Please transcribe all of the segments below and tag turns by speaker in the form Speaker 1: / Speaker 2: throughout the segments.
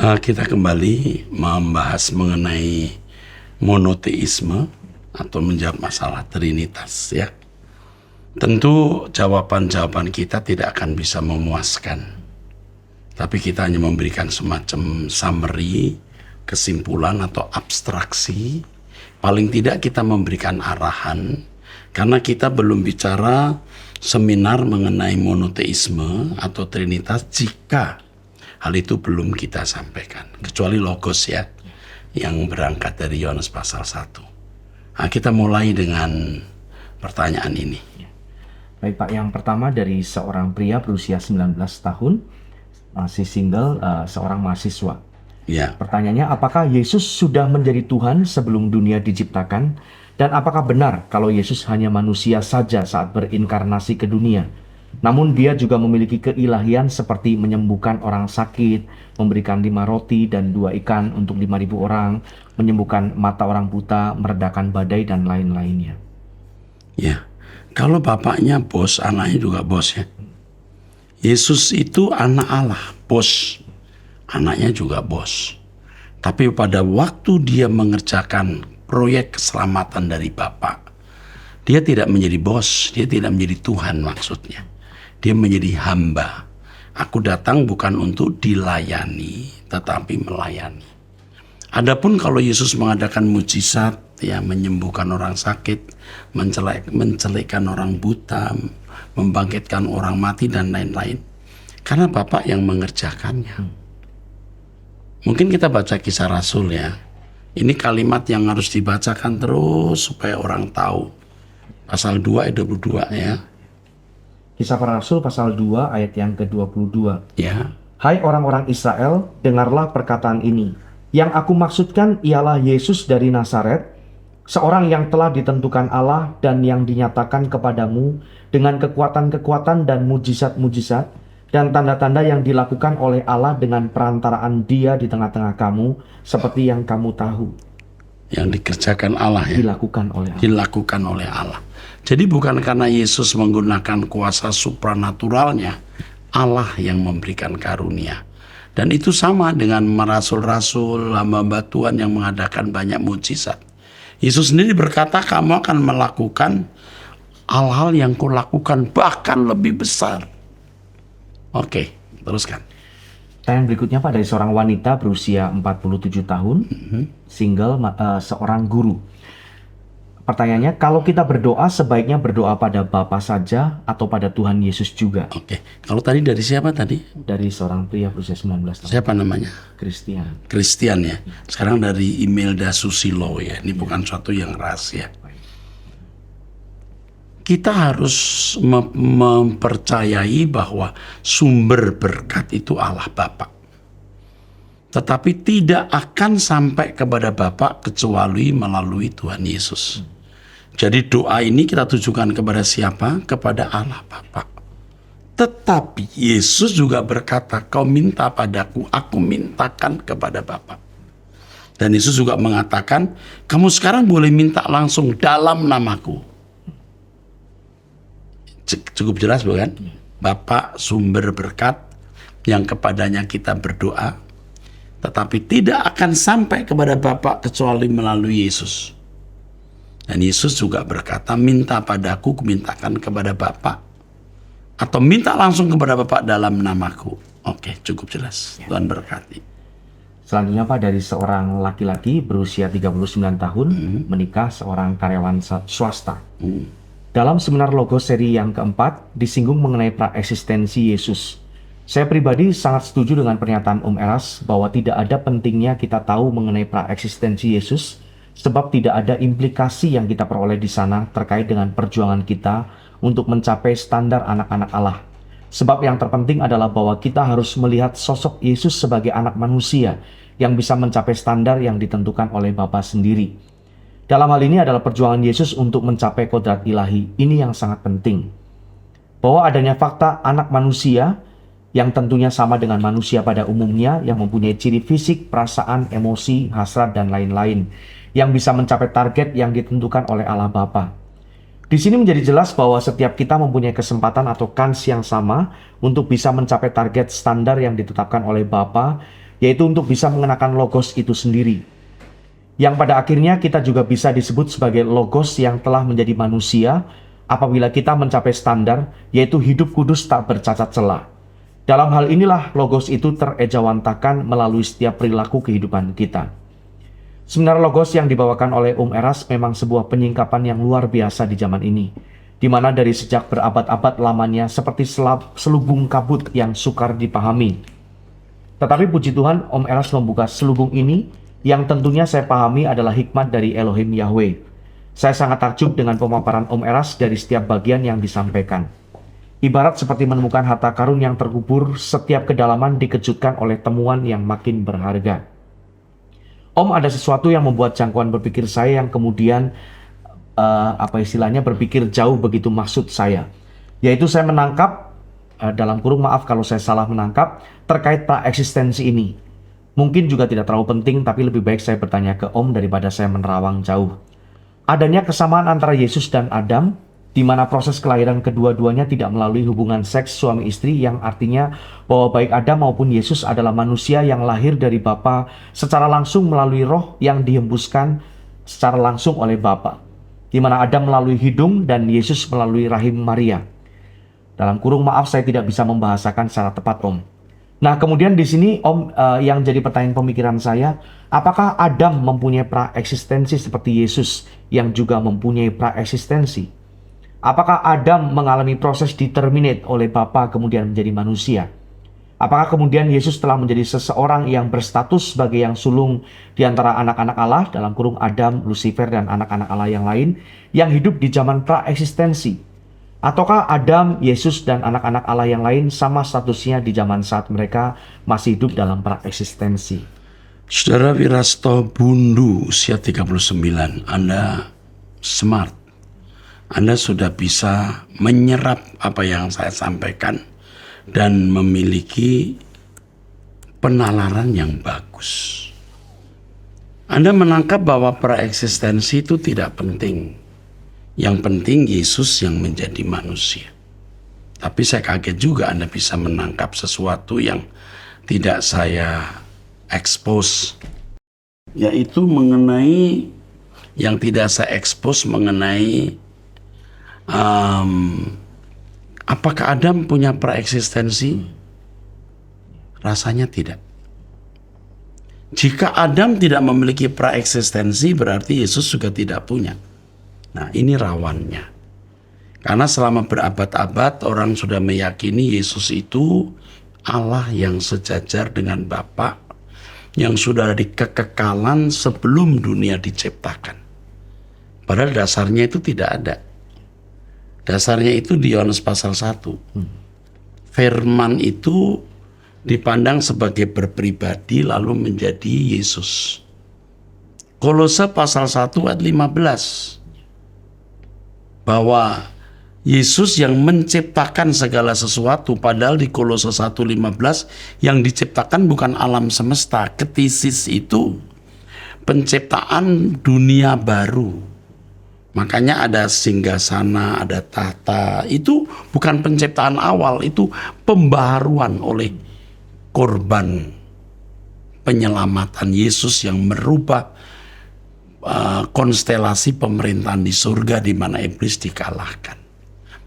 Speaker 1: Kita kembali membahas mengenai monoteisme atau menjawab masalah Trinitas ya. Tentu jawaban-jawaban kita tidak akan bisa memuaskan. Tapi kita hanya memberikan semacam summary, kesimpulan atau abstraksi. Paling tidak kita memberikan arahan, karena kita belum bicara seminar mengenai monoteisme atau Trinitas jika hal itu belum kita sampaikan. Kecuali Logos ya, yang berangkat dari Yohanes pasal 1. Nah, kita mulai dengan pertanyaan ini.
Speaker 2: Baik Pak, yang pertama dari seorang pria berusia 19 tahun, masih single, seorang mahasiswa.
Speaker 1: Ya.
Speaker 2: Pertanyaannya, apakah Yesus sudah menjadi Tuhan sebelum dunia diciptakan? Dan apakah benar kalau Yesus hanya manusia saja saat berinkarnasi ke dunia? Namun dia juga memiliki keilahian seperti menyembuhkan orang sakit, memberikan 5 roti dan 2 ikan untuk 5.000 orang, menyembuhkan mata orang buta, meredakan badai, dan lain-lainnya.
Speaker 1: Ya, kalau bapaknya bos, anaknya juga bos ya. Yesus itu anak Allah, bos. Anaknya juga bos. Tapi pada waktu dia mengerjakan proyek keselamatan dari Bapa, dia tidak menjadi bos, dia tidak menjadi Tuhan maksudnya. Dia menjadi hamba. Aku datang bukan untuk dilayani, tetapi melayani. Adapun kalau Yesus mengadakan mujizat, ya menyembuhkan orang sakit, mencelikkan orang buta, membangkitkan orang mati dan lain-lain, karena Bapa yang mengerjakannya. Mungkin kita baca Kisah Rasul ya. Ini kalimat yang harus dibacakan terus supaya orang tahu. Pasal 2 ayat 22 ya.
Speaker 2: Kisah Para Rasul pasal 2 ayat yang ke-22.
Speaker 1: Ya.
Speaker 2: Hai orang-orang Israel, dengarlah perkataan ini. Yang aku maksudkan ialah Yesus dari Nazaret, seorang yang telah ditentukan Allah dan yang dinyatakan kepadamu dengan kekuatan-kekuatan dan mujizat-mujizat dan tanda-tanda yang dilakukan oleh Allah dengan perantaraan Dia di tengah-tengah kamu, seperti yang kamu tahu.
Speaker 1: Yang dikerjakan Allah ya.
Speaker 2: Dilakukan oleh Allah.
Speaker 1: Dilakukan oleh Allah. Jadi bukan karena Yesus menggunakan kuasa supranaturalnya, Allah yang memberikan karunia. Dan itu sama dengan rasul-rasul, hamba Tuhan yang mengadakan banyak mujizat. Yesus sendiri berkata, kamu akan melakukan hal-hal yang kulakukan, bahkan lebih besar. Oke, teruskan.
Speaker 2: Yang berikutnya Pak, dari seorang wanita berusia 47 tahun, single, seorang guru. Pertanyaannya, kalau kita berdoa sebaiknya berdoa pada Bapa saja atau pada Tuhan Yesus juga?
Speaker 1: Oke, kalau tadi dari siapa tadi?
Speaker 2: Dari seorang pria berusia 19 tahun.
Speaker 1: Siapa namanya?
Speaker 2: Christian.
Speaker 1: Christian ya. Sekarang dari Imelda Susilo ya. Ini bukan suatu yang rahasia. Kita harus mempercayai bahwa sumber berkat itu Allah Bapa. Tetapi tidak akan sampai kepada Bapa kecuali melalui Tuhan Yesus. Jadi doa ini kita tujukan kepada siapa? Kepada Allah Bapa. Tetapi Yesus juga berkata, kau minta padaku, aku mintakan kepada Bapa. Dan Yesus juga mengatakan, kamu sekarang boleh minta langsung dalam namaku. Cukup jelas bukan? Bapa sumber berkat yang kepadanya kita berdoa, tetapi tidak akan sampai kepada Bapa kecuali melalui Yesus. Dan Yesus juga berkata, minta padaku, kumintakan kepada Bapa. Atau minta langsung kepada Bapa dalam namaku. Oke, cukup jelas. Tuhan berkati.
Speaker 2: Selanjutnya Pak, dari seorang laki-laki berusia 39 tahun, menikah seorang karyawan swasta. Dalam seminar Logos seri yang keempat, disinggung mengenai praeksistensi Yesus. Saya pribadi sangat setuju dengan pernyataan Om Eras bahwa tidak ada pentingnya kita tahu mengenai praeksistensi Yesus, sebab tidak ada implikasi yang kita peroleh di sana terkait dengan perjuangan kita untuk mencapai standar anak-anak Allah. Sebab yang terpenting adalah bahwa kita harus melihat sosok Yesus sebagai anak manusia yang bisa mencapai standar yang ditentukan oleh Bapa sendiri. Dalam hal ini adalah perjuangan Yesus untuk mencapai kodrat ilahi. Ini yang sangat penting. Bahwa adanya fakta anak manusia yang tentunya sama dengan manusia pada umumnya, yang mempunyai ciri fisik, perasaan, emosi, hasrat, dan lain-lain, yang bisa mencapai target yang ditentukan oleh Allah Bapa. Di sini menjadi jelas bahwa setiap kita mempunyai kesempatan atau kans yang sama untuk bisa mencapai target standar yang ditetapkan oleh Bapa yaitu untuk bisa mengenakan logos itu sendiri. Yang pada akhirnya kita juga bisa disebut sebagai logos yang telah menjadi manusia apabila kita mencapai standar, yaitu hidup kudus tak bercacat celah. Dalam hal inilah logos itu terejawantakan melalui setiap perilaku kehidupan kita. Seminar logos yang dibawakan oleh Eras memang sebuah penyingkapan yang luar biasa di zaman ini, di mana dari sejak berabad-abad lamanya seperti selubung kabut yang sukar dipahami. Tetapi puji Tuhan, Eras membuka selubung ini yang tentunya saya pahami adalah hikmat dari Elohim Yahweh. Saya sangat takjub dengan pemaparan Eras dari setiap bagian yang disampaikan. Ibarat seperti menemukan harta karun yang terkubur, setiap kedalaman dikejutkan oleh temuan yang makin berharga. Ada sesuatu yang membuat jangkauan berpikir saya yang kemudian berpikir jauh begitu maksud saya. Yaitu saya menangkap, dalam kurung maaf kalau saya salah menangkap, terkait praeksistensi ini. Mungkin juga tidak terlalu penting, tapi lebih baik saya bertanya ke daripada saya menerawang jauh. Adanya kesamaan antara Yesus dan Adam, di mana proses kelahiran kedua-duanya tidak melalui hubungan seks suami istri, yang artinya bahwa baik Adam maupun Yesus adalah manusia yang lahir dari Bapa secara langsung melalui roh yang dihembuskan secara langsung oleh Bapa, di mana Adam melalui hidung dan Yesus melalui rahim Maria. Dalam kurung maaf saya tidak bisa membahasakan secara tepat Nah kemudian di sini yang jadi pertanyaan pemikiran saya, apakah Adam mempunyai praeksistensi seperti Yesus yang juga mempunyai praeksistensi? Apakah Adam mengalami proses diterminate oleh Bapa kemudian menjadi manusia? Apakah kemudian Yesus telah menjadi seseorang yang berstatus sebagai yang sulung di antara anak-anak Allah, dalam kurung Adam, Lucifer, dan anak-anak Allah yang lain, yang hidup di zaman praeksistensi? Ataukah Adam, Yesus, dan anak-anak Allah yang lain sama statusnya di zaman saat mereka masih hidup dalam praeksistensi?
Speaker 1: Saudara Wirasto Bundu, usia 39, Anda smart. Anda sudah bisa menyerap apa yang saya sampaikan dan memiliki penalaran yang bagus. Anda menangkap bahwa praeksistensi itu tidak penting. Yang penting Yesus yang menjadi manusia. Tapi saya kaget juga Anda bisa menangkap sesuatu yang tidak saya expose. Yaitu mengenai, yang tidak saya expose mengenai apakah Adam punya praeksistensi? Rasanya tidak. Jika Adam tidak memiliki praeksistensi, berarti Yesus juga tidak punya. Nah, ini rawannya. Karena selama berabad-abad orang sudah meyakini Yesus itu Allah yang sejajar dengan Bapa, yang sudah ada di kekekalan sebelum dunia diciptakan. Padahal dasarnya itu tidak ada. Dasarnya itu di Yohanes pasal 1. Firman itu dipandang sebagai berpribadi lalu menjadi Yesus. Kolose pasal 1 ayat 15. Bahwa Yesus yang menciptakan segala sesuatu, padahal di Kolose 1:15 yang diciptakan bukan alam semesta. Ketisis itu penciptaan dunia baru. Makanya ada singgasana, ada tahta. Itu bukan penciptaan awal, itu pembaharuan oleh korban penyelamatan Yesus yang merubah konstelasi pemerintahan di surga di mana iblis dikalahkan.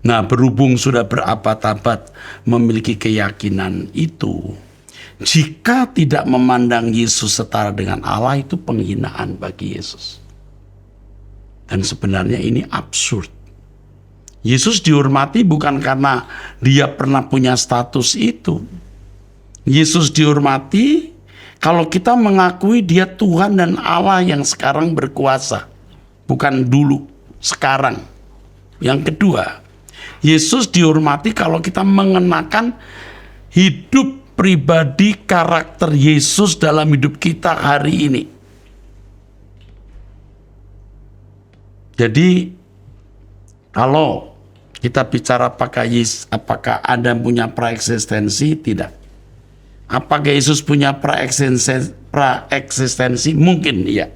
Speaker 1: Nah, berhubung sudah berabad-abad memiliki keyakinan itu, jika tidak memandang Yesus setara dengan Allah, itu penghinaan bagi Yesus. Dan sebenarnya ini absurd. Yesus dihormati bukan karena dia pernah punya status itu. Yesus dihormati kalau kita mengakui dia Tuhan dan Allah yang sekarang berkuasa. Bukan dulu, sekarang. Yang kedua, Yesus dihormati kalau kita mengenakan hidup pribadi karakter Yesus dalam hidup kita hari ini. Jadi kalau kita bicara apakah Adam punya praeksistensi? Tidak. Apakah Yesus punya praeksistensi? Mungkin, iya.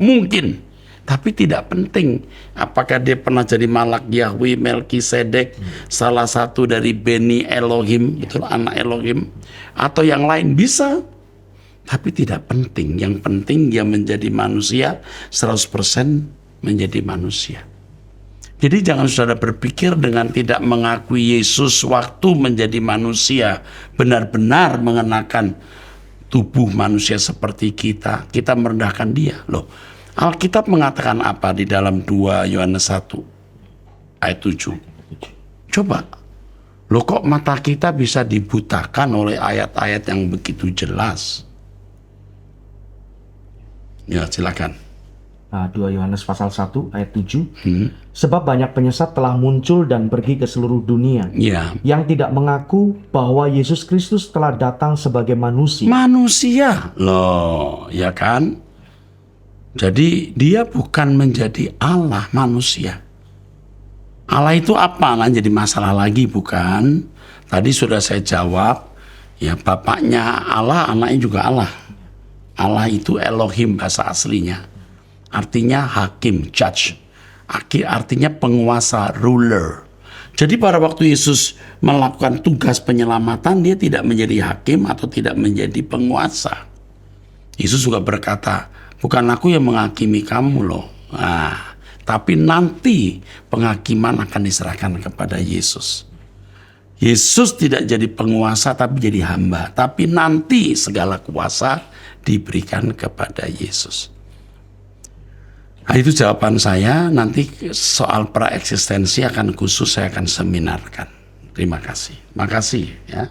Speaker 1: Mungkin. Tapi tidak penting. Apakah dia pernah jadi Malak Yahweh, Melkisedek, salah satu dari Beni Elohim, itu anak Elohim, atau yang lain, bisa. Tapi tidak penting. Yang penting dia menjadi manusia 100% menjadi manusia. Jadi jangan saudara berpikir dengan tidak mengakui Yesus waktu menjadi manusia, benar-benar mengenakan tubuh manusia seperti kita merendahkan dia. Loh, Alkitab mengatakan apa di dalam 2 Yohanes 1 ayat 7? Coba, loh kok mata kita bisa dibutakan oleh ayat-ayat yang begitu jelas? Ya, silakan.
Speaker 2: 2 Yohanes pasal 1 ayat 7. Sebab banyak penyesat telah muncul dan pergi ke seluruh dunia,
Speaker 1: Ya.
Speaker 2: yang tidak mengaku bahwa Yesus Kristus telah datang sebagai manusia.
Speaker 1: Manusia, loh, ya kan? Jadi dia bukan menjadi Allah, manusia. Allah itu apa? Nah, jadi masalah lagi, bukan? Tadi sudah saya jawab, ya bapaknya Allah, anaknya juga Allah. Allah itu Elohim bahasa aslinya. Artinya hakim, judge. Artinya penguasa, ruler. Jadi pada waktu Yesus melakukan tugas penyelamatan, dia tidak menjadi hakim atau tidak menjadi penguasa. Yesus juga berkata, bukan aku yang menghakimi kamu loh. Nah, tapi nanti penghakiman akan diserahkan kepada Yesus. Yesus tidak jadi penguasa tapi jadi hamba. Tapi nanti segala kuasa diberikan kepada Yesus. Nah, itu jawaban saya. Nanti soal praeksistensi akan khusus saya akan seminarkan. Terima kasih. Makasih ya.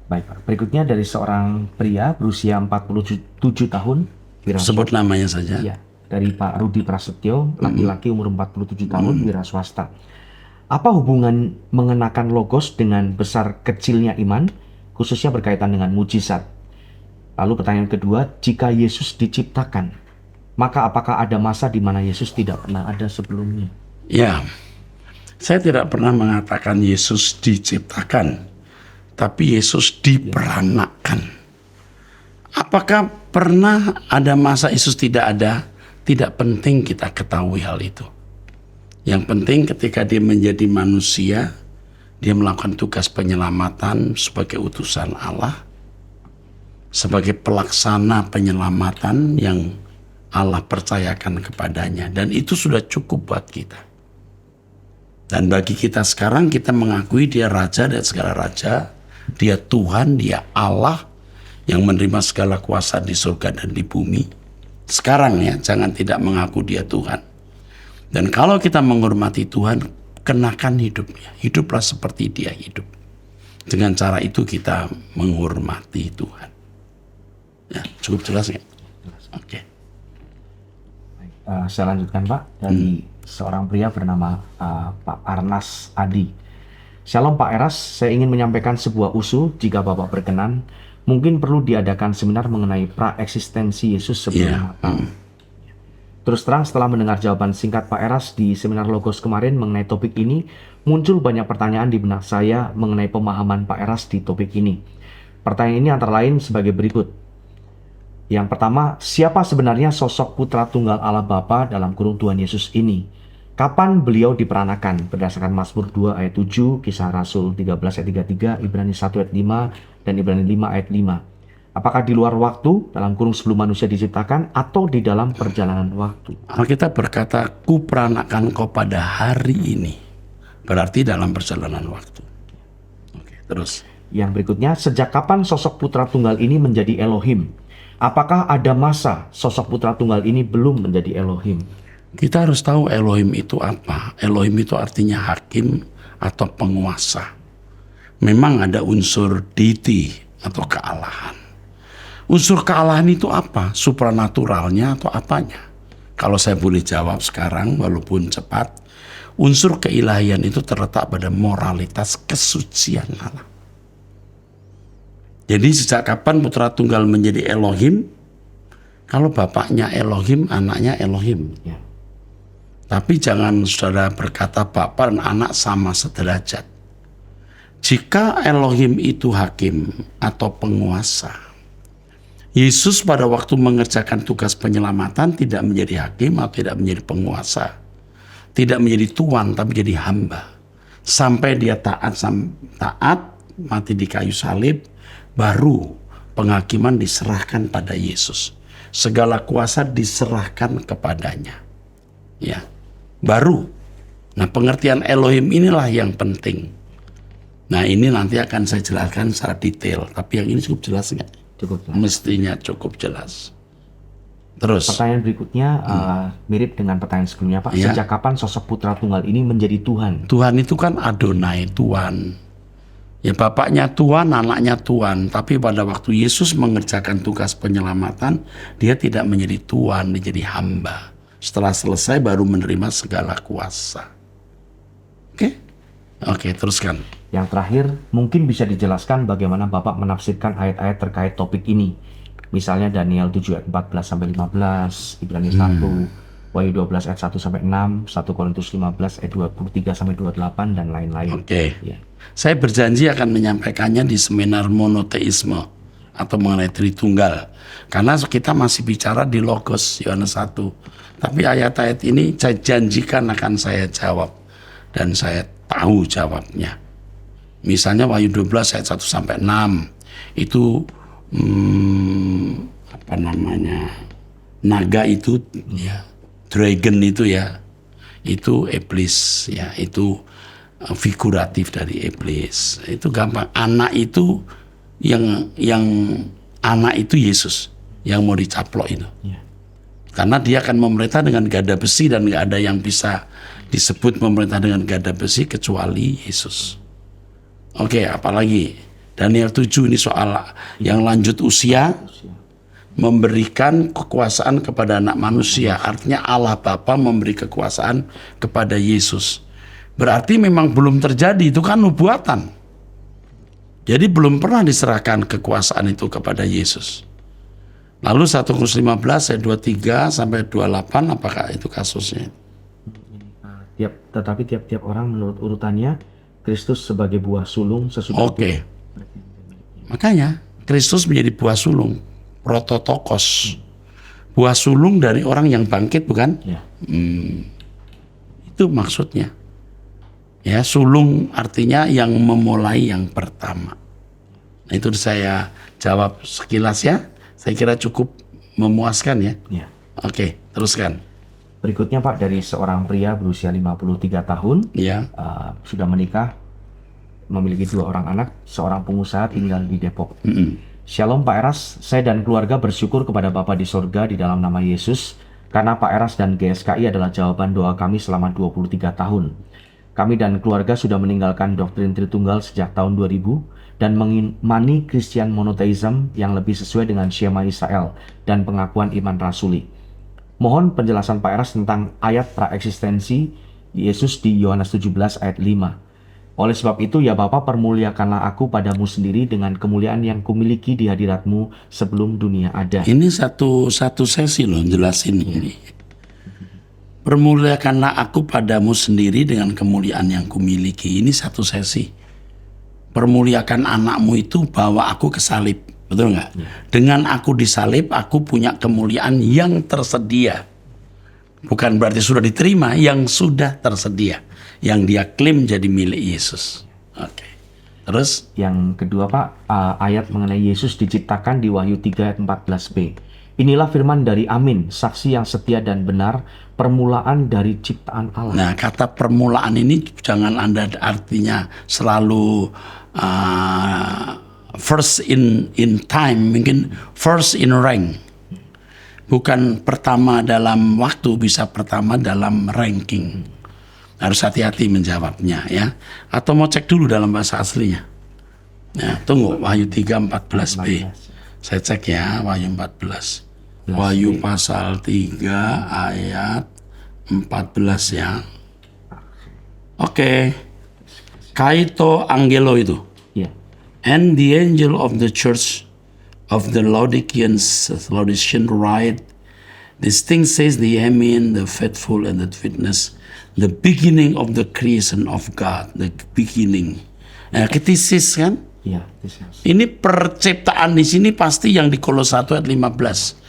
Speaker 2: Baik, Pak. Berikutnya dari seorang pria berusia 47 tahun.
Speaker 1: Sebut namanya saja.
Speaker 2: Ya, dari Pak Rudi Prasetyo, laki-laki umur 47 tahun, wira swasta. Apa hubungan mengenakan logos dengan besar kecilnya iman, khususnya berkaitan dengan mujizat? Lalu pertanyaan kedua, jika Yesus diciptakan, maka apakah ada masa di mana Yesus tidak pernah ada sebelumnya?
Speaker 1: Ya, saya tidak pernah mengatakan Yesus diciptakan, tapi Yesus diperanakkan. Apakah pernah ada masa Yesus tidak ada? Tidak penting kita ketahui hal itu. Yang penting ketika dia menjadi manusia, dia melakukan tugas penyelamatan sebagai utusan Allah, sebagai pelaksana penyelamatan yang Allah percayakan kepadanya. Dan itu sudah cukup buat kita. Dan bagi kita sekarang, kita mengakui dia Raja dan segala Raja, dia Tuhan, dia Allah yang menerima segala kuasa di surga dan di bumi. Sekarang ya, jangan tidak mengaku dia Tuhan. Dan kalau kita menghormati Tuhan, kenakan hidupnya. Hiduplah seperti dia hidup. Dengan cara itu kita menghormati Tuhan. Ya, cukup jelas nggak? Oke.
Speaker 2: Saya lanjutkan, Pak, dari seorang pria bernama Pak Arnas Adi. Shalom Pak Eras, saya ingin menyampaikan sebuah usul jika Bapak berkenan. Mungkin perlu diadakan seminar mengenai praeksistensi Yesus sebelum datang. Terus terang setelah mendengar jawaban singkat Pak Eras di seminar Logos kemarin mengenai topik ini, muncul banyak pertanyaan di benak saya mengenai pemahaman Pak Eras di topik ini. Pertanyaan ini antara lain sebagai berikut. Yang pertama, siapa sebenarnya sosok putra tunggal Allah Bapa dalam kurung Tuhan Yesus ini? Kapan beliau diperanakan? Berdasarkan Mazmur 2 ayat 7, Kisah Rasul 13 ayat 33, Ibrani 1 ayat 5, dan Ibrani 5 ayat 5. Apakah di luar waktu, dalam kurung sebelum manusia diciptakan, atau di dalam perjalanan waktu?
Speaker 1: Alkitab berkata, kuperanakan kau pada hari ini. Berarti dalam perjalanan waktu. Oke, terus.
Speaker 2: Yang berikutnya, sejak kapan sosok putra tunggal ini menjadi Elohim? Apakah ada masa sosok putra tunggal ini belum menjadi Elohim?
Speaker 1: Kita harus tahu Elohim itu apa. Elohim itu artinya hakim atau penguasa. Memang ada unsur deity atau kealahan. Unsur kealahan itu apa? Supranaturalnya atau apanya? Kalau saya boleh jawab sekarang walaupun cepat, unsur keilahian itu terletak pada moralitas kesucian Allah. Jadi sejak kapan putra tunggal menjadi Elohim? Kalau bapaknya Elohim, anaknya Elohim.
Speaker 2: Ya.
Speaker 1: Tapi jangan saudara berkata bapak dan anak sama sederajat. Jika Elohim itu hakim atau penguasa, Yesus pada waktu mengerjakan tugas penyelamatan tidak menjadi hakim atau tidak menjadi penguasa. Tidak menjadi tuan tapi jadi hamba. Sampai dia taat mati di kayu salib, baru penghakiman diserahkan pada Yesus. Segala kuasa diserahkan kepadanya. Ya. Baru. Nah, pengertian Elohim inilah yang penting. Nah, ini nanti akan saya jelaskan secara detail. Tapi yang ini cukup jelas nggak?
Speaker 2: Cukup jelas.
Speaker 1: Mestinya cukup jelas. Terus.
Speaker 2: Pertanyaan berikutnya mirip dengan pertanyaan sebelumnya, Pak.
Speaker 1: Ya.
Speaker 2: Sejak kapan sosok putra tunggal ini menjadi Tuhan?
Speaker 1: Tuhan itu kan Adonai, Tuhan. Ya, bapaknya Tuhan, anaknya Tuhan. Tapi pada waktu Yesus mengerjakan tugas penyelamatan, dia tidak menjadi Tuhan, dia jadi hamba. Setelah selesai baru menerima segala kuasa. Oke, teruskan.
Speaker 2: Yang terakhir, mungkin bisa dijelaskan bagaimana Bapak menafsirkan ayat-ayat terkait topik ini. Misalnya Daniel 7 ayat 14-15, Ibrani 1, Wahyu 12 ayat 1-6, 1 Korintus 15 ayat 23-28, dan lain-lain.
Speaker 1: Oke.
Speaker 2: Ya.
Speaker 1: Saya berjanji akan menyampaikannya di seminar monoteisme atau mengenai Tritunggal. Karena kita masih bicara di Logos Yohanes 1. Tapi ayat-ayat ini saya janjikan akan saya jawab. Dan saya tahu jawabnya. Misalnya Wahyu 12 ayat 1-6. Itu naga itu ya, dragon itu ya, itu iblis ya, itu figuratif dari iblis. Itu gampang. Anak itu yang anak itu Yesus yang mau dicaplok itu.
Speaker 2: Ya.
Speaker 1: Karena dia akan memerintah dengan gada besi dan nggak ada yang bisa disebut memerintah dengan gada besi kecuali Yesus. Oke, apalagi Daniel 7 ini soal yang lanjut usia, memberikan kekuasaan kepada anak manusia. Artinya Allah Bapa memberi kekuasaan kepada Yesus. Berarti memang belum terjadi, itu kan nubuatan. Jadi belum pernah diserahkan kekuasaan itu kepada Yesus. Lalu 1 Korintus 15 ayat 23-28, apakah itu kasusnya?
Speaker 2: Tetapi tiap-tiap orang menurut urutannya, Kristus sebagai buah sulung sesudah
Speaker 1: Oke. Makanya Kristus menjadi buah sulung, prototokos. Buah sulung dari orang yang bangkit, bukan?
Speaker 2: Ya.
Speaker 1: Itu maksudnya. Ya, sulung artinya yang memulai yang pertama. Nah, itu saya jawab sekilas ya. Saya kira cukup memuaskan ya.
Speaker 2: Ya.
Speaker 1: Oke, teruskan.
Speaker 2: Berikutnya Pak, dari seorang pria berusia 53 tahun,
Speaker 1: Ya.
Speaker 2: sudah menikah, memiliki 2 orang anak, seorang pengusaha tinggal di Depok. Shalom Pak Eras, saya dan keluarga bersyukur kepada Bapa di sorga di dalam nama Yesus, karena Pak Eras dan GSKI adalah jawaban doa kami selama 23 tahun. Kami dan keluarga sudah meninggalkan doktrin Tritunggal sejak tahun 2000 dan mengimani Christian monotheism yang lebih sesuai dengan Shema Israel dan pengakuan iman rasuli. Mohon penjelasan Pak Eras tentang ayat praeksistensi Yesus di Yohanes 17 ayat 5. Oleh sebab itu ya Bapa, permuliakanlah aku padamu sendiri dengan kemuliaan yang kumiliki di hadiratmu sebelum dunia ada.
Speaker 1: Ini satu sesi loh jelasin ini. Permuliakanlah aku padamu sendiri dengan kemuliaan yang kumiliki. Ini satu sesi. Permuliakan anakmu itu bawa aku ke salib. Betul nggak? Dengan aku disalib, aku punya kemuliaan yang tersedia. Bukan berarti sudah diterima, yang sudah tersedia. Yang dia klaim jadi milik Yesus. Oke. Terus?
Speaker 2: Yang kedua Pak, ayat mengenai Yesus diciptakan di Wahyu 3 ayat 14b. Inilah firman dari Amin, saksi yang setia dan benar, permulaan dari ciptaan Allah.
Speaker 1: Nah, kata permulaan ini jangan Anda artinya selalu first in time, mungkin first in rank. Bukan pertama dalam waktu, bisa pertama dalam ranking. Harus hati-hati menjawabnya ya. Atau mau cek dulu dalam bahasa aslinya. Nah, tunggu Wahyu 3:14b. Saya cek ya Wahyu 14. Wahyu pasal 3 ayat 14 ya. Oke. Kaito angelo itu.
Speaker 2: Ya.
Speaker 1: And the angel of the church of the Laodicean write, this thing says the Amen, the faithful and the witness, the beginning of the creation of God, the beginning. Ketisis kan?
Speaker 2: Iya.
Speaker 1: Ini perciptaan di sini pasti yang di Kolose 1 ayat 15.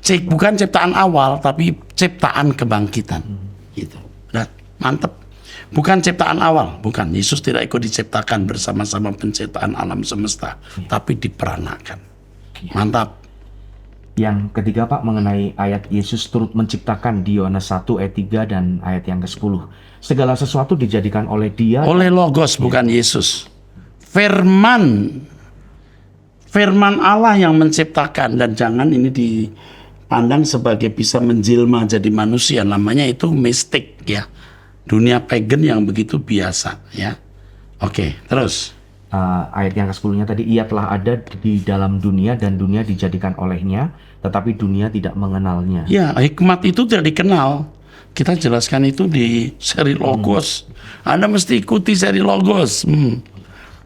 Speaker 1: Bukan ciptaan awal, tapi ciptaan kebangkitan. Gitu. Nah, mantep. Bukan ciptaan awal, bukan. Yesus tidak ikut diciptakan bersama-sama penciptaan alam semesta, tapi diperanakan. Mantap.
Speaker 2: Yang ketiga Pak, mengenai ayat Yesus turut menciptakan di Yohanes 1 ayat 3 dan ayat yang ke-10. Segala sesuatu dijadikan oleh Dia.
Speaker 1: Oleh Logos, bukan Yesus. Firman Allah yang menciptakan, dan jangan ini dipandang sebagai bisa menjelma jadi manusia, namanya itu mistik ya. Dunia pagan yang begitu biasa ya. Oke, terus.
Speaker 2: Ayat yang ke-10-nya tadi, Ia telah ada di dalam dunia dan dunia dijadikan olehnya, tetapi dunia tidak mengenalnya.
Speaker 1: Ya, hikmat itu tidak dikenal. Kita jelaskan itu di seri Logos. Anda mesti ikuti seri Logos.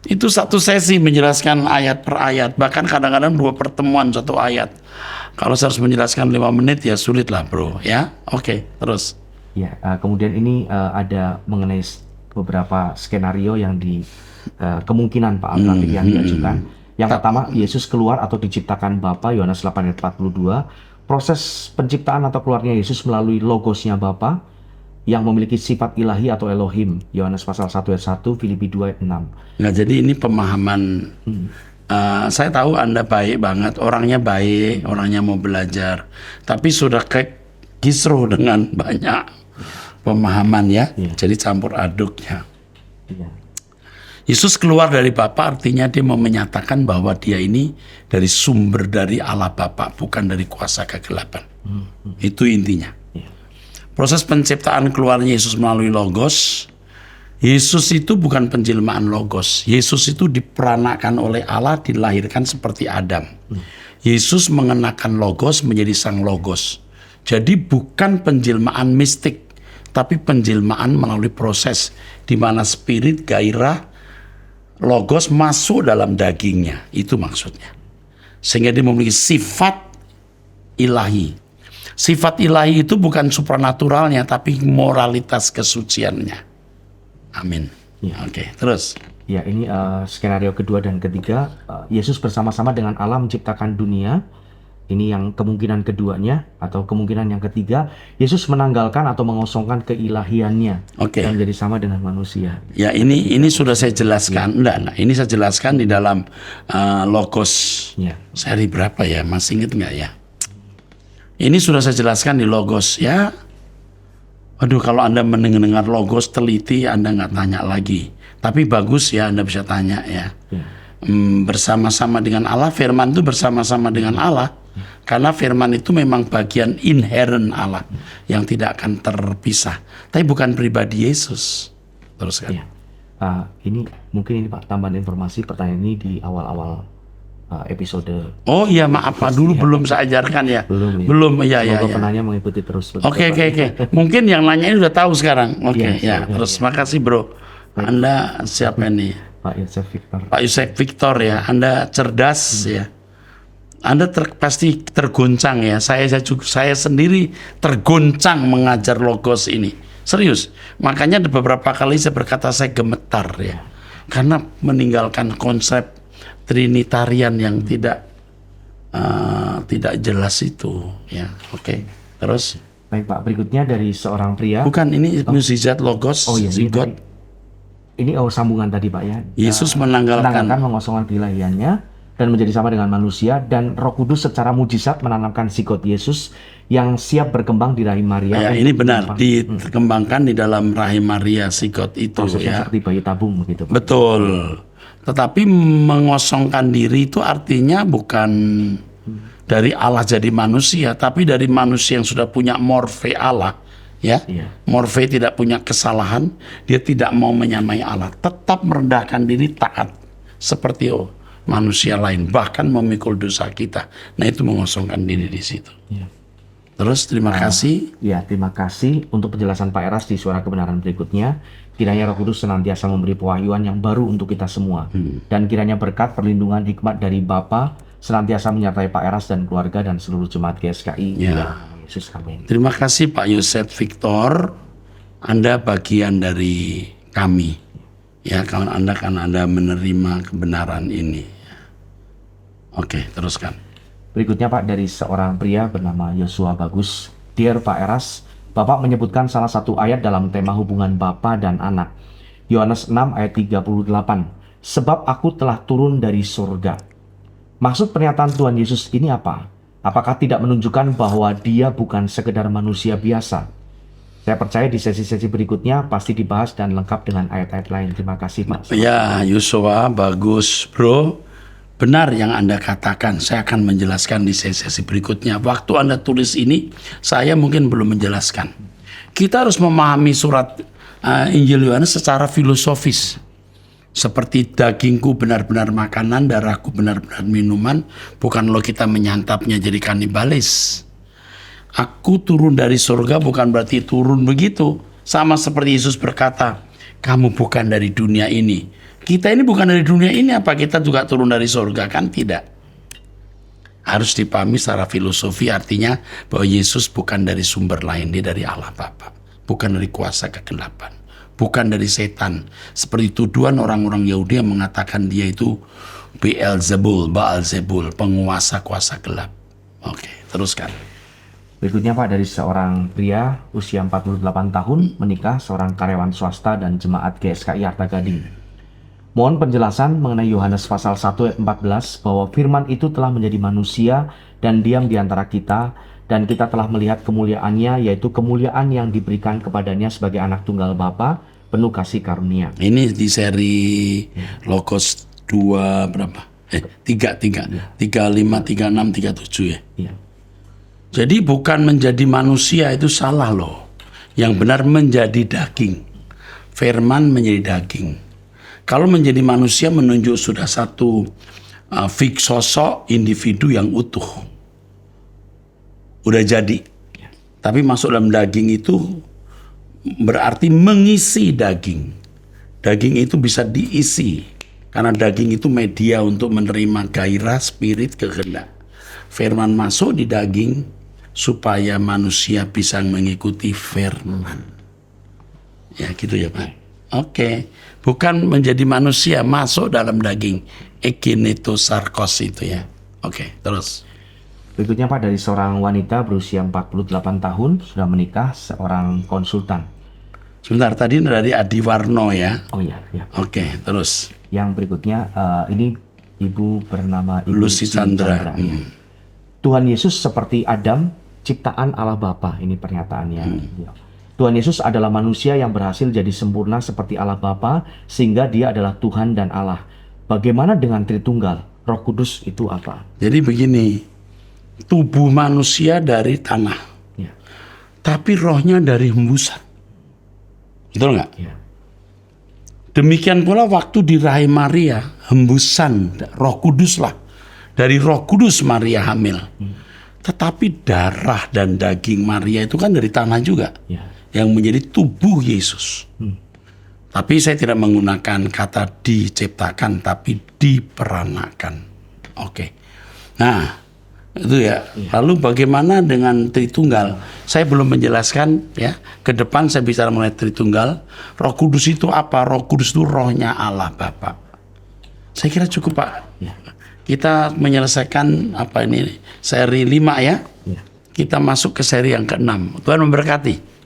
Speaker 1: Itu satu sesi menjelaskan ayat per ayat. Bahkan kadang-kadang 2 pertemuan satu ayat. Kalau saya harus menjelaskan 5 menit ya sulit lah bro. Ya, oke, terus.
Speaker 2: Ya, kemudian ini ada mengenai beberapa skenario yang kemungkinan Pak alternatif yang diajukan. Yang pertama, Yesus keluar atau diciptakan Bapa, Yohanes 8 ayat 42. Proses penciptaan atau keluarnya Yesus melalui logosnya Bapa yang memiliki sifat ilahi atau Elohim, Yohanes pasal 1 ayat 1, Filipi 2 ayat 6.
Speaker 1: Nah, jadi ini pemahaman. Saya tahu Anda baik banget, orangnya baik, orangnya mau belajar, tapi sudah kisruh dengan banyak pemahaman ya. Jadi campur aduknya.
Speaker 2: Iya.
Speaker 1: Yesus keluar dari Bapa artinya dia mau menyatakan bahwa dia ini dari sumber dari Allah Bapa, bukan dari kuasa kegelapan. Itu intinya. Proses penciptaan keluarnya Yesus melalui Logos. Yesus itu bukan penjelmaan Logos. Yesus itu diperanakan oleh Allah, dilahirkan seperti Adam. Yesus mengenakan Logos menjadi sang Logos. Jadi bukan penjelmaan mistik, tapi penjelmaan melalui proses di mana spirit, gairah, Logos masuk dalam dagingnya. Itu maksudnya. Sehingga dia memiliki sifat ilahi. Sifat ilahi itu bukan supranaturalnya, tapi moralitas kesuciannya. Amin. Oke, terus.
Speaker 2: Ya, ini skenario kedua dan ketiga. Yesus bersama-sama dengan Allah menciptakan dunia. Ini yang kemungkinan keduanya, atau kemungkinan yang ketiga, Yesus menanggalkan atau mengosongkan keilahiannya dan menjadi sama dengan manusia.
Speaker 1: Ya, ini sudah saya jelaskan. Nah, ini saya jelaskan di dalam Logos seri berapa ya? Masih ingat nggak ya? Ini sudah saya jelaskan di Logos ya. Aduh, kalau Anda mendengar Logos teliti, Anda nggak tanya lagi. Tapi bagus ya, Anda bisa tanya ya. Bersama-sama dengan Allah, firman itu bersama-sama dengan Allah. Karena firman itu memang bagian inherent Allah yang tidak akan terpisah. Tapi bukan pribadi Yesus. Terus kan?
Speaker 2: Ini mungkin Pak tambahan informasi, pertanyaan ini di awal-awal episode.
Speaker 1: Oh iya, maaf Pak, dulu belum saya ajarkan ya. Belum ya.
Speaker 2: Penanya mengikuti terus.
Speaker 1: Oke. Mungkin yang nanya ini udah tahu sekarang. Oke. Terus makasih bro. Anda siapa nih?
Speaker 2: Pak Yosef Victor.
Speaker 1: Pak Yosef Victor ya. Anda cerdas ya. Anda pasti tergoncang ya. Saya sendiri tergoncang mengajar Logos ini. Serius. Makanya beberapa kali saya berkata saya gemetar ya. Karena meninggalkan konsep Trinitarian yang tidak jelas itu ya. Oke. Terus.
Speaker 2: Baik Pak, berikutnya dari seorang pria.
Speaker 1: Bukan, ini mukjizat Logos.
Speaker 2: Oh iya, ini sambungan tadi Pak ya.
Speaker 1: Yesus menanggalkan
Speaker 2: mengosongkan keilahiannya dan menjadi sama dengan manusia, dan Roh Kudus secara mujizat menanamkan zigot Yesus yang siap berkembang di rahim Maria.
Speaker 1: Ya, ini benar, dikembangkan di dalam rahim Maria zigot itu.
Speaker 2: Prosesnya seperti bayi tabung begitu Pak.
Speaker 1: Betul. Tetapi mengosongkan diri itu artinya bukan dari Allah jadi manusia, tapi dari manusia yang sudah punya morfe Allah. Ya, morfe tidak punya kesalahan, dia tidak mau menyamai Allah, tetap merendahkan diri, taat seperti manusia lain, bahkan memikul dosa kita. Nah, itu mengosongkan diri di situ. Terus terima kasih.
Speaker 2: Ya, terima kasih untuk penjelasan Pak Eras di Suara Kebenaran berikutnya. Kiranya Roh Kudus senantiasa memberi pewahyuan yang baru untuk kita semua. Dan kiranya berkat perlindungan hikmat dari Bapa senantiasa menyertai Pak Eras dan keluarga dan seluruh jemaat GSKI. Yesus, amin.
Speaker 1: Terima kasih Pak Yosef Victor. Anda bagian dari kami. Ya, karena Anda menerima kebenaran ini. Oke, teruskan.
Speaker 2: Berikutnya Pak, dari seorang pria bernama Yosua Bagus. Dear Pak Eras, Bapak menyebutkan salah satu ayat dalam tema hubungan Bapa dan anak. Yohanes 6 ayat 38. Sebab aku telah turun dari surga. Maksud pernyataan Tuhan Yesus ini apa? Apakah tidak menunjukkan bahwa dia bukan sekedar manusia biasa? Saya percaya di sesi-sesi berikutnya pasti dibahas dan lengkap dengan ayat-ayat lain. Terima kasih, Pak.
Speaker 1: Ya, Yosua, bagus, bro. Benar yang Anda katakan. Saya akan menjelaskan di sesi berikutnya. Waktu Anda tulis ini, saya mungkin belum menjelaskan. Kita harus memahami surat Injil Yohanes secara filosofis. Seperti dagingku benar-benar makanan, darahku benar-benar minuman. Bukan lo kita menyantapnya jadi kanibalis. Aku turun dari surga bukan berarti turun begitu. Sama seperti Yesus berkata, kamu bukan dari dunia ini. Kita ini bukan dari dunia ini, apa kita juga turun dari surga? Kan tidak. Harus dipahami secara filosofi, artinya bahwa Yesus bukan dari sumber lain, dia dari Allah Bapa. Bukan dari kuasa kegelapan. Bukan dari setan. Seperti tuduhan orang-orang Yahudi yang mengatakan dia itu Beelzebul, penguasa kuasa gelap. Oke, teruskan.
Speaker 2: Berikutnya, Pak, dari seorang pria usia 48 tahun menikah seorang karyawan swasta dan jemaat GSKI Arta Gading. Mohon penjelasan mengenai Yohanes pasal 1 ayat 14 bahwa firman itu telah menjadi manusia dan diam di antara kita dan kita telah melihat kemuliaannya, yaitu kemuliaan yang diberikan kepadanya sebagai anak tunggal Bapa penuh kasih karunia.
Speaker 1: Ini di seri Logos 2 berapa? 35, 36, 37 ya.
Speaker 2: Iya.
Speaker 1: Jadi bukan menjadi manusia itu salah loh. Yang benar menjadi daging. Firman menjadi daging. Kalau menjadi manusia menunjuk sudah satu fix sosok individu yang utuh. Udah jadi. Tapi masuk dalam daging itu berarti mengisi daging. Daging itu bisa diisi. Karena daging itu media untuk menerima gairah, spirit, kehendak. Firman masuk di daging supaya manusia bisa mengikuti firman. Ya gitu ya Pak. Oke. Bukan menjadi manusia, masuk dalam daging. Ekinetosarkos itu ya. Oke, terus.
Speaker 2: Berikutnya, Pak, dari seorang wanita berusia 48 tahun sudah menikah seorang konsultan.
Speaker 1: Sebentar, tadi dari Adi Warno ya.
Speaker 2: Oh iya, ya.
Speaker 1: Oke, terus.
Speaker 2: Yang berikutnya, ini ibu bernama Ibu
Speaker 1: Lucy Chandra.
Speaker 2: Ya. Tuhan Yesus seperti Adam, ciptaan Allah Bapa. Ini pernyataannya. Ya. Tuhan Yesus adalah manusia yang berhasil jadi sempurna seperti Allah Bapa, sehingga dia adalah Tuhan dan Allah. Bagaimana dengan Tritunggal? Roh Kudus itu apa?
Speaker 1: Jadi begini, tubuh manusia dari tanah,
Speaker 2: Ya.
Speaker 1: tapi rohnya dari hembusan. Betul nggak?
Speaker 2: Ya.
Speaker 1: Demikian pula waktu di rahim Maria, hembusan Roh Kudus lah. Dari Roh Kudus Maria hamil. Tetapi darah dan daging Maria itu kan dari tanah juga.
Speaker 2: Ya.
Speaker 1: Yang menjadi tubuh Yesus. Tapi saya tidak menggunakan kata diciptakan, tapi diperanakan. Oke. Nah, itu ya. Lalu bagaimana dengan Tritunggal? Saya belum menjelaskan ya. Ke depan saya bicara mengenai Tritunggal. Roh Kudus itu apa? Roh Kudus itu rohnya Allah Bapa. Saya kira cukup Pak.
Speaker 2: Ya.
Speaker 1: Kita menyelesaikan apa ini? Seri 5 ya.
Speaker 2: Ya.
Speaker 1: Kita masuk ke seri yang ke-6. Tuhan memberkati.